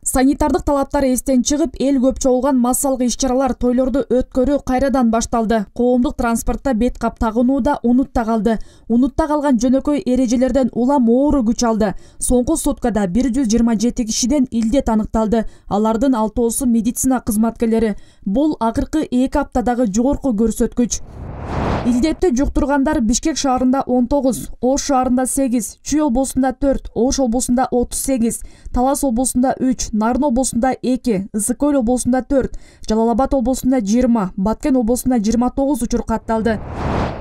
Санитардык талаптар эстен чыгып, эл көп чогулган массалык иш-чаралар, тойлорду өткөрүү кайрадан башталды. Коомдук транспортто бет кап тагынуу да унутта калды. Унутта калган жөнөкөй эрежелерден улам оору күч алды. Соңку суткада 127 кишиден илдет аныкталды. Алардын 6-оосу медицина кызматкерлери. Бул акыркы 2 аптадагы жогорку көрсөткүч. Илдетти жуктургандар Бишкек шаарында 19, Ош шаарында 8, Чүй облусунда 4, Ош облусунда 38, Талас облусунда 3, Нарын облусунда 2, Ысык-Көл облусунда 4, Жалал Абад облусунда 20, Баткен облусунда 29 учур катталды.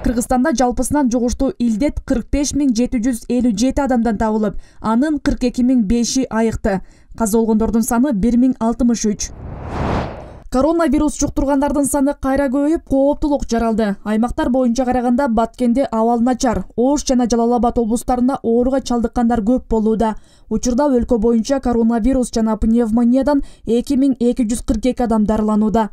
Кыргызстанда жалпысынан жугуштуу илдет 45.757 адамдан табылып, анын 42.005-и айыкты. Каза болгондордун саны 1063. Коронавирус жуктургандардын саны кайра көбөйүп, кооптулук жаралды. Аймактар боюнча караганда Баткенде абал начар, Ош жана Жалал Абад облустарында ооруга чалдыккандар көп болууда. Учурда өлкө боюнча коронавирус жана пневмониядан 2242 адам дарыланууда.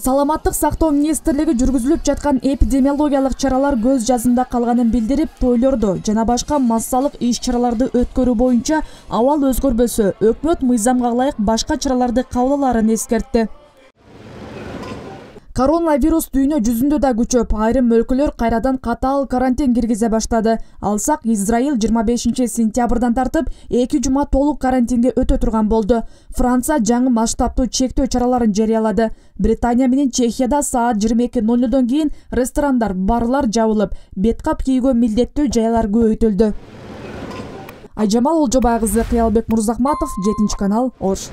Саламаттык сактоо министрлиги жүргүзүлүп жаткан эпидемиологиялык чаралар көз жазында калганын билдирип, тойлорду жана башка массалык иш-чараларды өткөрүү боюнча абал өзгөрбөсө, өкмөт мыйзамга ылайык башка чараларды кабыл алаарын эскертти. Коронавирус дүйнө жүзүндө да күчөп, айрым өлкөлөр кайрадан катаал карантин киргизе баштады. Алсак, Израиль 25 сентябрдан тартып 2 жума толук карантинге өтө турган болду. Франция жаңы масштабтуу чектөө чараларын жарыялады. Британия менен Чехияда саат 22:00 кийин ресторандар, барлар жабылып, бет кап кийүүгө милдеттүү жайлар көбөйтүлдү. Айжамал Олжобай кызы, Кыялбек Мурзахматов, 7 канал, Ош.